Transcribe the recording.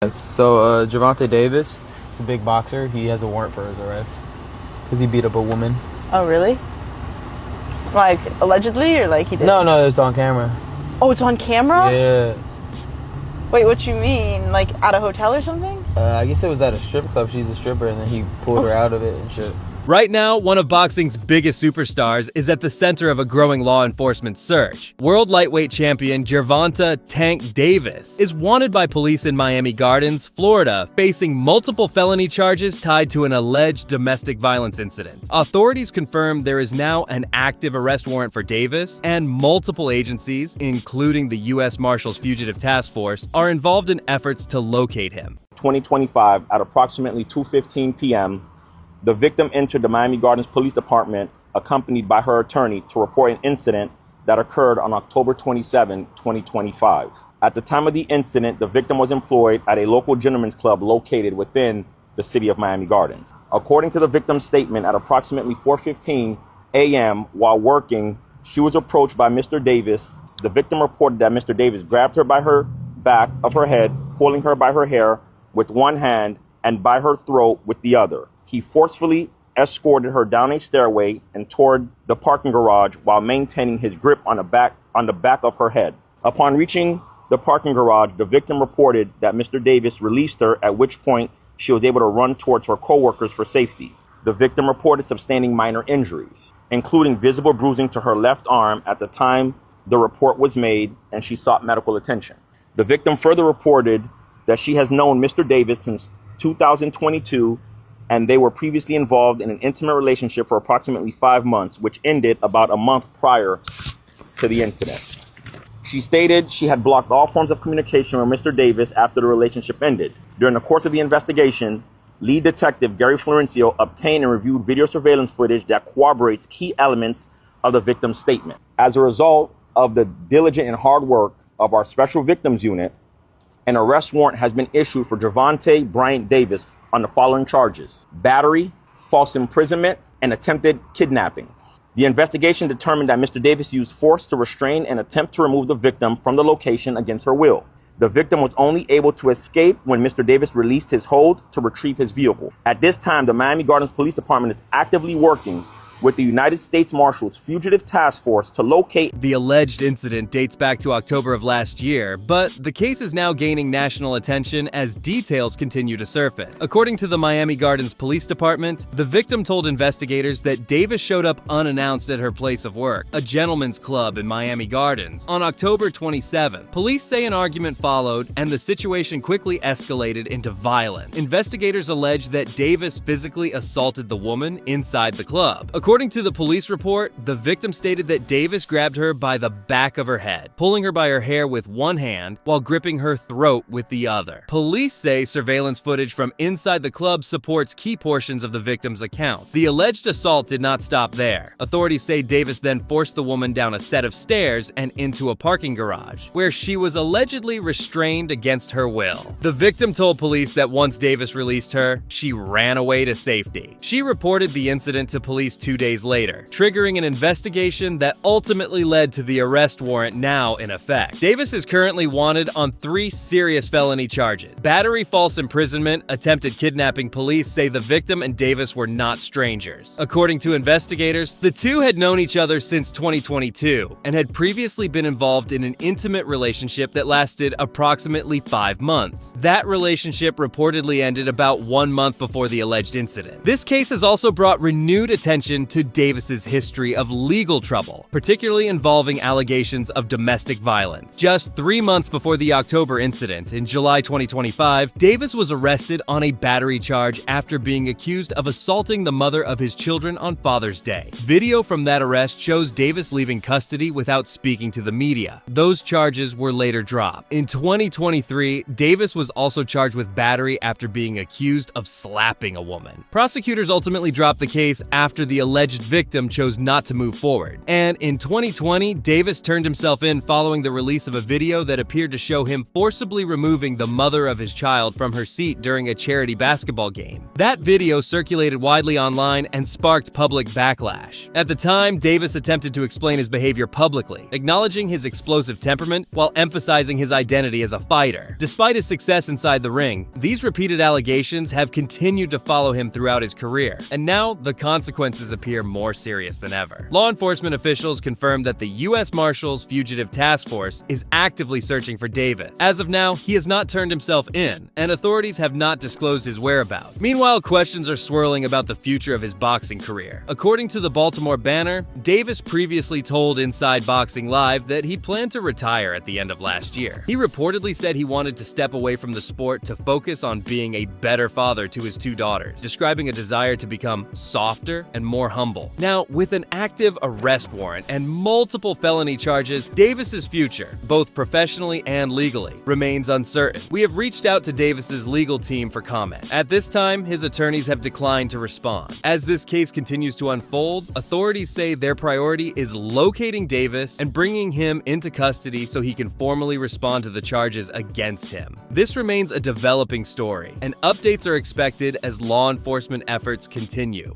So, Gervonta Davis, he's a big boxer. He has a warrant for his arrest because he beat up a woman. Oh, really? Like, allegedly, or like he did? No, it's on camera. Oh, it's on camera? Yeah. Wait, what you mean? Like, at a hotel or something? I guess it was at a strip club. She's a stripper, and then he pulled her out of it and shit. Right now, one of boxing's biggest superstars is at the center of a growing law enforcement search. World lightweight champion Gervonta "Tank" Davis is wanted by police in Miami Gardens, Florida, facing multiple felony charges tied to an alleged domestic violence incident. Authorities confirm there is now an active arrest warrant for Davis, and multiple agencies, including the U.S. Marshals Fugitive Task Force, are involved in efforts to locate him. 2025 at approximately 2:15 p.m., the victim entered the Miami Gardens Police Department accompanied by her attorney to report an incident that occurred on October 27, 2025. At the time of the incident, the victim was employed at a local gentleman's club located within the city of Miami Gardens. According to the victim's statement, at approximately 4:15 a.m. while working, she was approached by Mr. Davis. The victim reported that Mr. Davis grabbed her by her back of her head, pulling her by her hair with one hand and by her throat with the other. He forcefully escorted her down a stairway and toward the parking garage while maintaining his grip on the back of her head. Upon reaching the parking garage, the victim reported that Mr. Davis released her, at which point she was able to run towards her coworkers for safety. The victim reported sustaining minor injuries, including visible bruising to her left arm at the time the report was made, and she sought medical attention. The victim further reported that she has known Mr. Davis since 2022, and they were previously involved in an intimate relationship for approximately 5 months, which ended about a month prior to the incident. She stated she had blocked all forms of communication with Mr. Davis after the relationship ended. During the course of the investigation, lead detective Gary Florencio obtained and reviewed video surveillance footage that corroborates key elements of the victim's statement. As a result of the diligent and hard work of our Special Victims Unit, an arrest warrant has been issued for Gervonta Bryant Davis on the following charges: battery, false imprisonment, and attempted kidnapping. The investigation determined that Mr. Davis used force to restrain and attempt to remove the victim from the location against her will. The victim was only able to escape when Mr. Davis released his hold to retrieve his vehicle. At this time, the Miami Gardens Police Department is actively working with the United States Marshals Fugitive Task Force to locate. The alleged incident dates back to October of last year, but the case is now gaining national attention as details continue to surface. According to the Miami Gardens Police Department, the victim told investigators that Davis showed up unannounced at her place of work, a gentleman's club in Miami Gardens, on October 27th. Police say an argument followed, and the situation quickly escalated into violence. Investigators allege that Davis physically assaulted the woman inside the club. According to the police report, the victim stated that Davis grabbed her by the back of her head, pulling her by her hair with one hand while gripping her throat with the other. Police say surveillance footage from inside the club supports key portions of the victim's account. The alleged assault did not stop there. Authorities say Davis then forced the woman down a set of stairs and into a parking garage, where she was allegedly restrained against her will. The victim told police that once Davis released her, she ran away to safety. She reported the incident to police 2 days later, triggering an investigation that ultimately led to the arrest warrant now in effect. Davis is currently wanted on 3 serious felony charges: battery, false imprisonment, attempted kidnapping. Police say the victim and Davis were not strangers. According to investigators, the two had known each other since 2022 and had previously been involved in an intimate relationship that lasted approximately 5 months. That relationship reportedly ended about 1 month before the alleged incident. This case has also brought renewed attention to Davis's history of legal trouble, particularly involving allegations of domestic violence. Just 3 months before the October incident, in July 2025, Davis was arrested on a battery charge after being accused of assaulting the mother of his children on Father's Day. Video from that arrest shows Davis leaving custody without speaking to the media. Those charges were later dropped. In 2023, Davis was also charged with battery after being accused of slapping a woman. Prosecutors ultimately dropped the case after the alleged victim chose not to move forward. And in 2020, Davis turned himself in following the release of a video that appeared to show him forcibly removing the mother of his child from her seat during a charity basketball game. That video circulated widely online and sparked public backlash. At the time, Davis attempted to explain his behavior publicly, acknowledging his explosive temperament while emphasizing his identity as a fighter. Despite his success inside the ring, these repeated allegations have continued to follow him throughout his career, and now the consequences appear more serious than ever. Law enforcement officials confirmed that the U.S. Marshals Fugitive Task Force is actively searching for Davis. As of now, he has not turned himself in, and authorities have not disclosed his whereabouts. Meanwhile, questions are swirling about the future of his boxing career. According to the Baltimore Banner, Davis previously told Inside Boxing Live that he planned to retire at the end of last year. He reportedly said he wanted to step away from the sport to focus on being a better father to his two daughters, describing a desire to become softer and more humble. Now, with an active arrest warrant and multiple felony charges, Davis's future, both professionally and legally, remains uncertain. We have reached out to Davis's legal team for comment. At this time, his attorneys have declined to respond. As this case continues to unfold, authorities say their priority is locating Davis and bringing him into custody so he can formally respond to the charges against him. This remains a developing story, and updates are expected as law enforcement efforts continue.